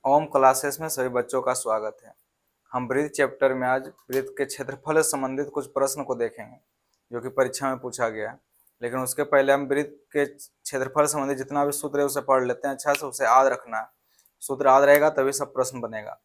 ओम classes में सभी बच्चों का स्वागत है। हम वृत्त चैप्टर में आज वृत्त के क्षेत्रफल से संबंधित कुछ प्रश्न को देखेंगे जो कि परीक्षा में पूछा गया है। लेकिन उसके पहले हम वृत्त के क्षेत्रफल से संबंधित जितना भी सूत्र है उसे पढ़ लेते हैं। अच्छा से उसे याद रखना है, सूत्र याद रहेगा तभी सब प्रश्न बनेगा।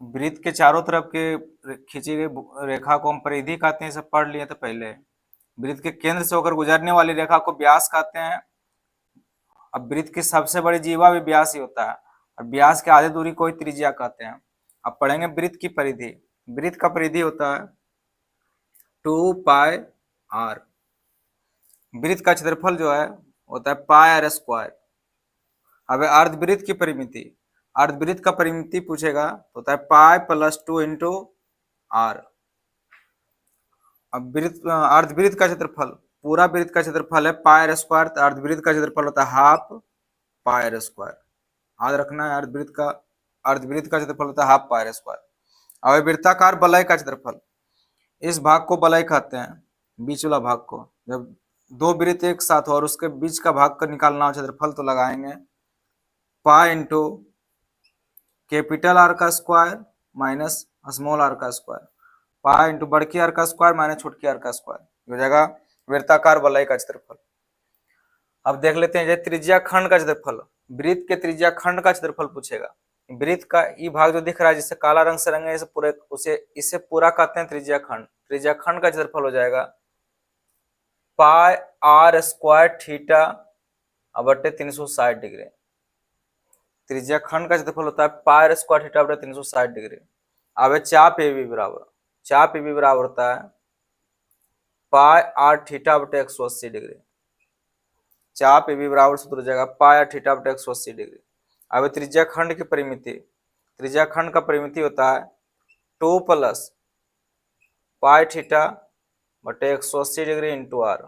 वृत्त के चारों तरफ के खींची गई रेखा को हम परिधि कहते हैं, इसे पढ़ लिए थे पहले। वृत्त के केंद्र से होकर गुजरने वाली रेखा को व्यास कहते हैं। अब वृत्त की सबसे बड़ी जीवा भी व्यास ही होता है और व्यास के आधे दूरी को ही त्रिज्या कहते हैं। अब पढ़ेंगे वृत्त की परिधि। वृत्त का परिधि होता है 2πr। वृत्त का क्षेत्रफल जो है होता है πr²। अब अर्धवृत्त की परिमिति, अर्धवृत्त का परिमिति पूछेगा तो होता है π+2 इंटू r। अब वृत्त अर्धवृत्त का क्षेत्रफल, पूरा वृत्त का क्षेत्रफल है πr², तो अर्धवृत्त का क्षेत्रफल होता है हाफ πr²। याद रखना है, अर्धवृत्त का क्षेत्रफल होता है हाफ πr²। अब वृत्ताकार वलय का क्षेत्रफल, इस भाग को वलय कहते हैं, बीच वाला भाग को। जब दो वृत्त एक साथ हो और उसके बीच का भाग का निकालना हो क्षेत्रफल तो लगाएंगे पाई इंटू कैपिटल आर का स्क्वायर माइनस स्मॉल आर का स्क्वायर, पाई इंटू बड़की आर का स्क्वायर माइनस छोटकी आर का स्क्वायर हो जाएगा वृत्ताकार वलय का क्षेत्रफल। अब देख लेते हैं त्रिज्या खंड का क्षेत्रफल। वृत्त के त्रिज्या खंड का क्षेत्रफल पूछेगा। वृत्त का ये भाग जो दिख रहा है जिससे काला रंग से रंगे इसे पूरा कहते हैं त्रिज्या खंड। त्रिज्या खंड का क्षेत्रफल हो जाएगा πr² थीटा बटे 360 डिग्री। त्रिज्या खंड का क्षेत्रफल होता है πr² थीटा बटे 360 डिग्री। अब चाप AB बराबर, चाप AB बराबर होता है πr थीटा बटे 180 डिग्री। चाप AB बराबर सूत्र हो जाएगा πr थीटा बटे 180 डिग्री। अब त्रिज्या खंड की परिमिति, त्रिज्या खंड का परिमिति होता है 2 + पाई थीटा बटे 180 डिग्री इंटू r।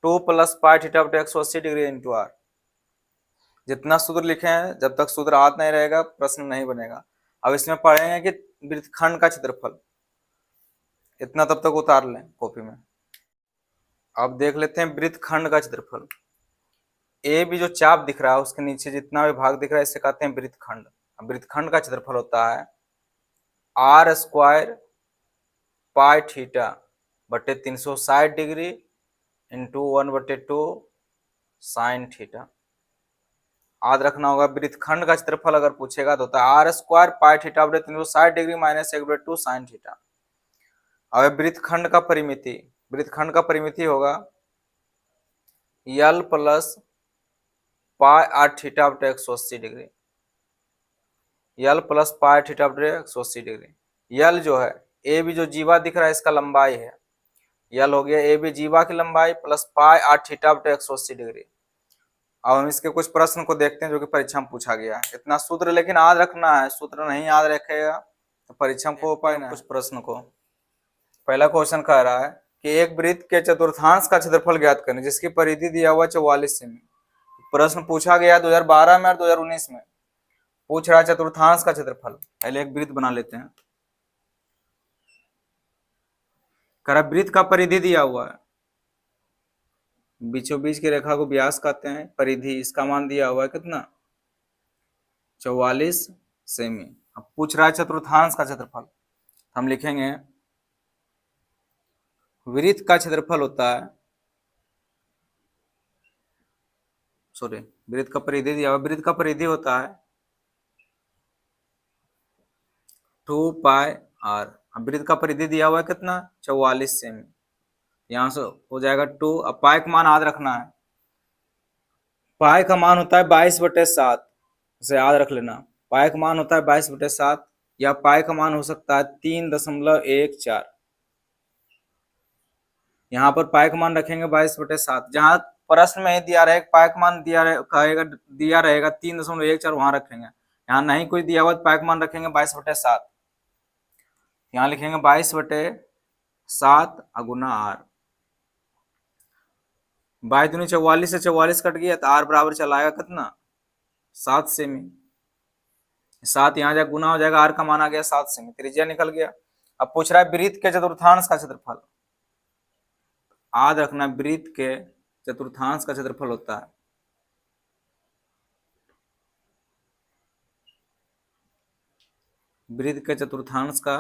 2 + पाई थीटा बटे 180 डिग्री इंटू r। जितना सूत्र लिखे हैं, जब तक सूत्र याद नहीं रहेगा प्रश्न नहीं बनेगा। अब इसमें पढ़ेंगे कि वृत्तखंड का क्षेत्रफल, इतना तब तक उतार लें कॉपी में। अब देख लेते हैं वृत्तखंड का क्षेत्रफल। ए भी जो चाप दिख रहा है उसके नीचे जितना भी भाग दिख रहा है इसे कहते हैं वृत्तखंड। अब वृत्तखंड का क्षेत्रफल होता है r² पाई थीटा बटे 360 डिग्री इंटू 1/2 साइन थीटा। याद रखना होगा वृत्तखंड का क्षेत्रफल अगर पूछेगा तो होता है r² पाई थीटा बटे 360 डिग्री माइनस 1/2 साइन थीटा। अब वृत्तखंड का परिमिति, वृत्तखंड का परिमिति होगा l + पाई r थीटा बटे 180 डिग्री। l + पाई थीटा बटे 180 डिग्री। l जो है ए भी जो जीवा दिख रहा है इसका लंबाई है, यल हो गया ए बी जीवा की लंबाई प्लस पाई आर थीटा बटे 180 डिग्री। अब हम इसके कुछ प्रश्न को देखते हैं जो कि परीक्षा में पूछा गया है। इतना सूत्र लेकिन याद रखना है, सूत्र नहीं याद रखेगा तो परीक्षा में हो पाए ना। कुछ प्रश्न को, पहला क्वेश्चन कह रहा है कि एक वृत्त के चतुर्थांश का क्षेत्रफल ज्ञात करें जिसकी परिधि दिया हुआ 44 सेमी। प्रश्न पूछा गया 2012 में और 2019 में। पूछ रहा है चतुर्थांश का क्षेत्रफल। पहले एक वृत्त बना लेते हैं। वृत्त का परिधि दिया हुआ है, बीचों बीच की रेखा को व्यास कहते हैं। परिधि इसका मान दिया हुआ है कितना, 44 सेमी। अब पूछ रहा है चतुर्थांश का क्षेत्रफल। हम लिखेंगे वृत्त का क्षेत्रफल होता है, सॉरी वृत्त का परिधि दिया हुआ, वृत्त का परिधि होता है 2πr। वृत्त का परिधि दिया हुआ है कितना, 44 सेमी। यहां से हो जाएगा 2। अब पाई का मान याद रखना है, पाई का मान होता है 22/7, इसे याद रख लेना। पाई का मान होता है 22/7 या पाई का मान हो सकता है 3.14। यहाँ पर पाई का मान रखेंगे 22/7। जहां प्रश्न में ही दिया रहेगा पाई का मान दिया रहेगा 3.14 वहां रखेंगे। यहाँ नहीं कुछ दिया हुआ तो पाई का मान रखेंगे 22/7। यहाँ लिखेंगे 22/7 गुना r। 22 दूनी 44 से 44 कट गया तो r बराबर चला आएगा कितना, 7 सेमी। 7 यहाँ जाए गुना हो जाएगा, r का मान आ गया 7 सेमी, त्रिज्या निकल गया। अब पूछ रहा है वृत्त के चतुर्थांश का क्षेत्रफल। याद रखना वृत्त के चतुर्थांश का क्षेत्रफल होता है वृत्त के चतुर्थांश का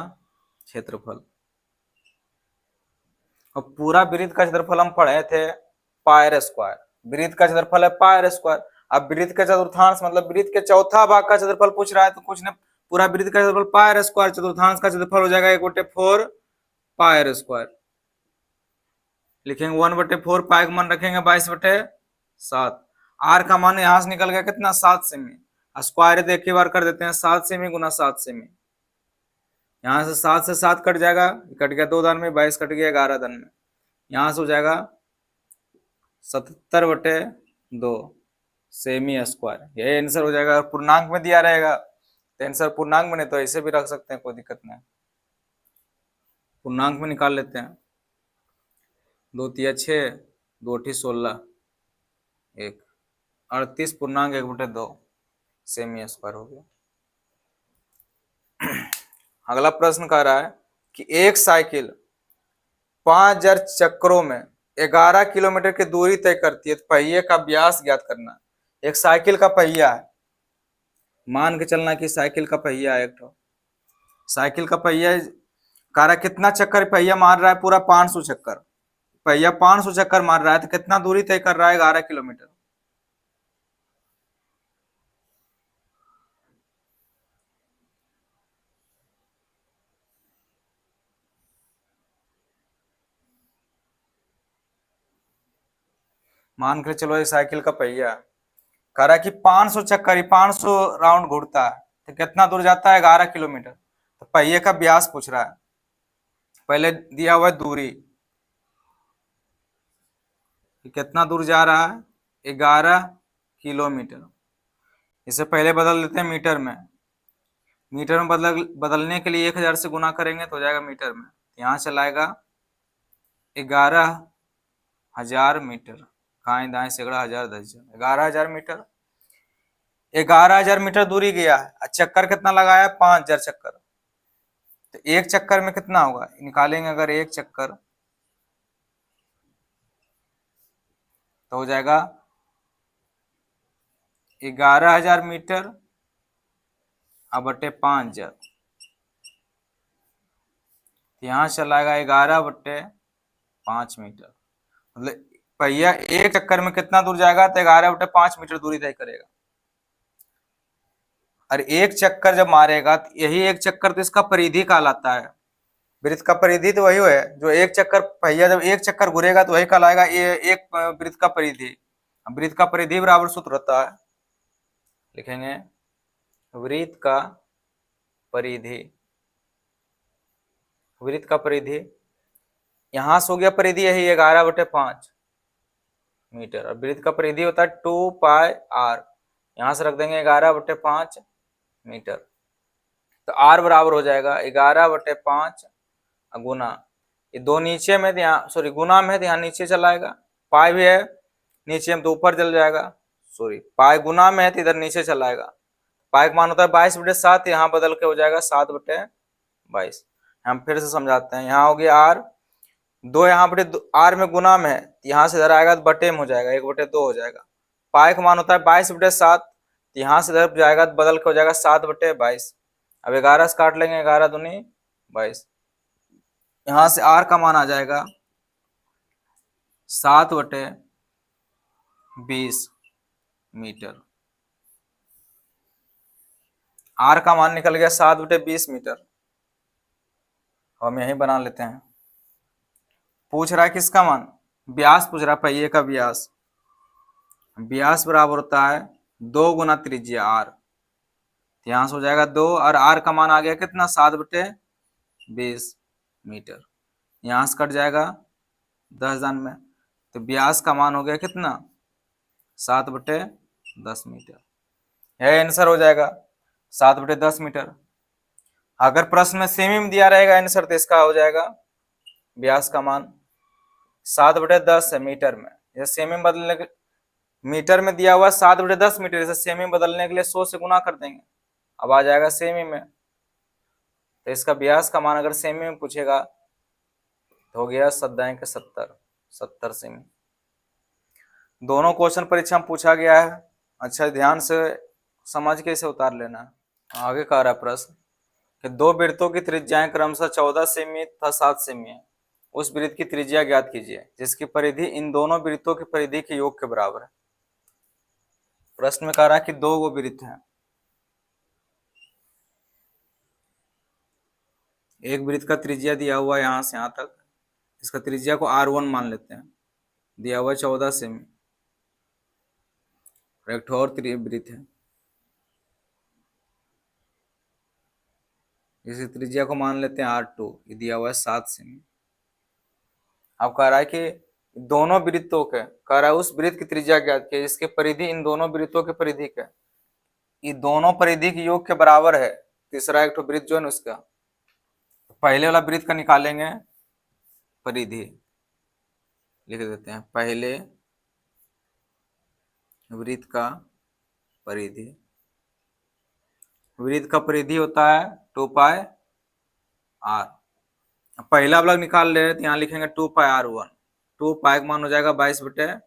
क्षेत्रफल। और पूरा वृत्त का क्षेत्रफल हम पढ़े थे पायर स्क्वायर। वृत्त का क्षेत्रफल है पायर स्क्वायर। अब वृत्त के चतुर्थांश मतलब वृत्त के चौथा भाग का क्षेत्रफल पूछ रहा है, तो कुछ ने पूरा वृत्त का क्षेत्रफल पायर स्क्वायर, चतुर्थांश का क्षेत्रफल हो जाएगा 1/4 पायर स्क्वायर। लिखेंगे 1/4, पाई का मान रखेंगे 22/7। आर का मान यहां से निकल गया कितना, 7 सेमी। स्क्वायर एक ही बार कर देते हैं, 7 सेमी गुना 7 सेमी। यहाँ से 7 से 7 कट जाएगा, कट गया 2 दान में, 22 कट गया 11 दान में। यहाँ से हो जाएगा 77/2 सेमी स्क्वायर। यही आंसर हो जाएगा। पूर्णांक में दिया रहेगा तो आंसर पूर्णांक में, नहीं तो ऐसे भी रख सकते हैं, कोई दिक्कत नहीं। पूर्णांक में निकाल लेते हैं। 2 तिया 6, 2 अठी 16, 1 38.1/2 सेमी स्क्वायर हो गया। अगला प्रश्न कह रहा है कि एक साइकिल 5000 चक्रों में 11 किलोमीटर की दूरी तय करती है, तो पहिए का व्यास ज्ञात करना। एक साइकिल का पहिया है, मान के चलना कि साइकिल का पहिया है एक तो। साइकिल का पहिया कह रहा है कितना चक्कर पहिया मार रहा है, पूरा 500 चक्कर। पहिया 500 चक्कर मार रहा है तो कितना दूरी तय कर रहा है, 11 किलोमीटर। मान के चलो ये साइकिल का पहिया कह रहा है कि 500 चक्कर, 500 राउंड घूरता है तो कितना दूर जाता है, 11 किलोमीटर। तो पहिए का व्यास पूछ रहा है। पहले दिया हुआ है दूरी, कितना दूर जा रहा है, 11 किलोमीटर। इसे पहले बदल देते हैं मीटर में। मीटर में बदलने के लिए 1000 से गुना करेंगे तो हो जाएगा मीटर में। यहाँ से लाएगा 11,000 मीटर। काएं दाएं सैकड़ा हजार 10,000, 11,000 मीटर। 11,000 मीटर दूरी गया है। चक्कर कितना लगाया, 5,000 चक्कर। तो एक चक्कर में कितना होगा निकालेंगे, अगर एक चक्कर तो हो जाएगा 11,000 मीटर अब बटे 5,000। यहाँ चलाएगा 11/5 मीटर। मतलब पहिया एक चक्कर में कितना दूर जाएगा, तो 11/5 मीटर दूरी तय करेगा। और एक चक्कर जब मारेगा तो यही एक चक्कर तो इसका परिधि कहलाता है। वृत्त का परिधि तो वही है जो एक चक्कर, पहिया जब एक चक्कर घुरेगा तो वही कहलाएगा ये एक वृत्त का परिधि। वृत्त का परिधि बराबर सूत्र होता है, लिखेंगे वृत्त का परिधि। वृत्त का परिधि यहां से हो गया परिधि यही 11/5 मीटर। और वृत्त का परिधि होता है 2πr। यहां से रख देंगे 11/5 मीटर। तो r बराबर हो जाएगा 11/5 गुना, ये दो नीचे में यहाँ, सॉरी गुना में है तो यहाँ नीचे चला आएगा। पाई भी है नीचे में तो ऊपर चल जाएगा, सॉरी पाई गुना में है तो इधर नीचे चला आएगा। पाई का मान होता है 22/7, यहाँ बदल के हो जाएगा 7/22। हम फिर से समझाते हैं। यहाँ हो गया आर, दो यहाँ बटे आर में गुना में है, यहाँ से इधर आएगा तो बटे में हो जाएगा, 1/2 हो जाएगा। पाई का मान होता है 22/7, यहाँ से इधर जाएगा तो बदल के हो जाएगा 7/22। अब 11 से काट लेंगे, 11 दूनी 22। यहाँ से आर का मान आ जाएगा 7/20 मीटर। आर का मान निकल गया 7/20 मीटर। हम यही बना लेते हैं। पूछ रहा है किसका मान, व्यास पूछ रहा है, पहिए का व्यास। व्यास बराबर होता है 2 गुना त्रिज्या आर। यहाँ से हो जाएगा 2 और आर का मान आ गया कितना, 7/20 मीटर। यहाँ से कट जाएगा 10 दान में, तो व्यास का मान हो गया कितना, 7/10 मीटर। यह आंसर हो जाएगा 7/10 मीटर। अगर प्रश्न में सेमी में दिया रहेगा आंसर तो इसका हो जाएगा व्यास का मान 7/10 है मीटर में। यह सेमी में बदलने के, मीटर में दिया हुआ 7/10 मीटर, इसे सेमी में बदलने के लिए 100 से गुना कर देंगे, अब आ जाएगा सेमी में। तो इसका व्यास का मान अगर सेमी में पूछेगा तो हो गया 70 सेमी। दोनों क्वेश्चन परीक्षा में पूछा गया है, अच्छा ध्यान से समझ के इसे उतार लेना है। आगे कह रहा है प्रश्न, कि दो वृत्तों की त्रिज्याएं क्रमशः 14 सेमी तथा 7 सेमी है, उस वृत्त की त्रिज्या ज्ञात कीजिए जिसकी परिधि इन दोनों वृत्तों की परिधि के योग के बराबर है। प्रश्न में कह रहा है कि दो वो वृत्त हैं, एक वृत्त का त्रिज्या दिया हुआ है यहां से यहां तक, इसका त्रिज्या को R1 मान लेते हैं, दिया हुआ 14 सेमी, एक ठो और वृत्त है, इसी त्रिज्या को मान लेते हैं R2, ये दिया हुआ है 7 सेमी। अब कह रहा है कि दोनों वृत्तों के, कह रहा है उस वृत्त की त्रिज्या ज्ञात कीजिए इसके परिधि इन दोनों वृत्तों के परिधि के, ये दोनों परिधि के योग के बराबर है। तीसरा एक वृत्त जो है ना उसका, पहले वाला वृत्त का निकालेंगे परिधि, लिख देते हैं पहले वृत्त का परिधि, वृत्त का परिधि होता है 2 पाई r, पहला वाला निकाल ले रहे तो यहाँ लिखेंगे 2 पाई r1, 2 पाई का मान हो जाएगा 22/7,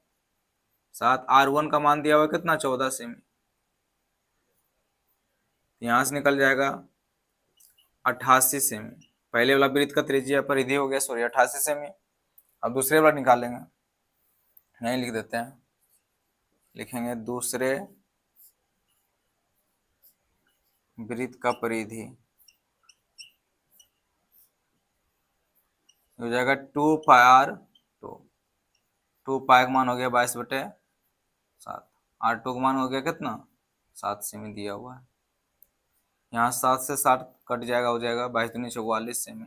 R1 का मान दिया हुआ कितना 14 सेमी, यहां से निकल जाएगा 88 सेमी, पहले वाला वृत्त का त्रिज्या परिधि हो गया 88 सेमी। अब दूसरे वाला निकालेंगे, नहीं लिख देते हैं, लिखेंगे दूसरे वृत्त का परिधि हो जाएगा 2 पाई r2, 2 पाई का मान हो गया 22/7, R2 का मान हो गया कितना 7 सेमी दिया हुआ है, यहाँ 7 से 7 कट जाएगा, हो जाएगा 22×44 सेमी।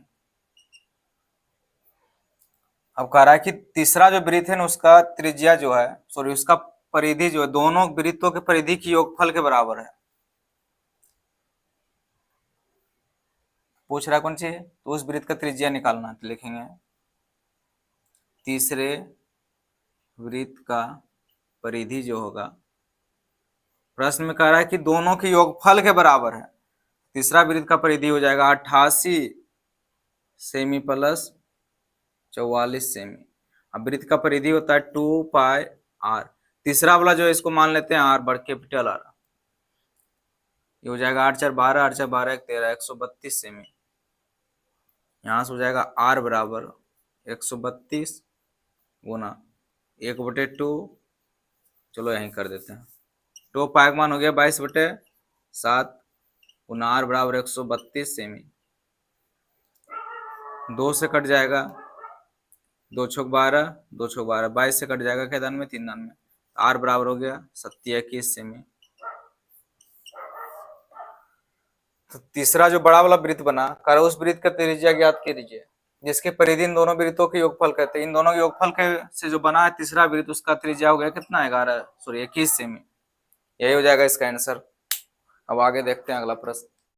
अब कह रहा है कि तीसरा जो वृत्त है ना उसका त्रिज्या जो है, सॉरी उसका परिधि जो है दोनों वृत्तों के परिधि की योगफल के बराबर है। पूछ रहा है कौन सी है, तो उस वृत्त का त्रिज्या निकालना है, तो लिखेंगे तीसरे वृत्त का परिधि जो होगा, प्रश्न में कह रहा है कि दोनों के योगफल के बराबर है, तीसरा वृत्त का परिधि हो जाएगा 88 सेमी प्लस 44 सेमी। अब वृत्त का परिधि होता है 2 पाई r, तीसरा वाला जो है इसको मान लेते हैं r, बड़ कैपिटल R, ये हो जाएगा 8×4 = 12, 8×4 = 12, 13, 132 सेमी। यहाँ से हो जाएगा r बराबर 132 गुना 1/2, चलो यहीं कर देते हैं, 2 पाई का मान हो गया 22/7 गुना r बराबर 132 सेमी, 2 से कट जाएगा, 2 छक 12, 2 छक 12, 22 से कट जाएगा 93, 93, r बराबर हो गया 27 सेमी। तो तीसरा जो बड़ा वाला वृत्त बना, कर उस वृत्त का त्रिज्या ज्ञात कीजिए जिसके परिधि इन दोनों वृत्तों के योगफल कहते हैं, इन दोनों के योगफल के से जो बना है तीसरा वृत्त उसका त्रिज्या हो गया कितना 21 सेमी, यही हो जाएगा इसका आंसर। अब आगे देखते हैं अगला प्रश्न।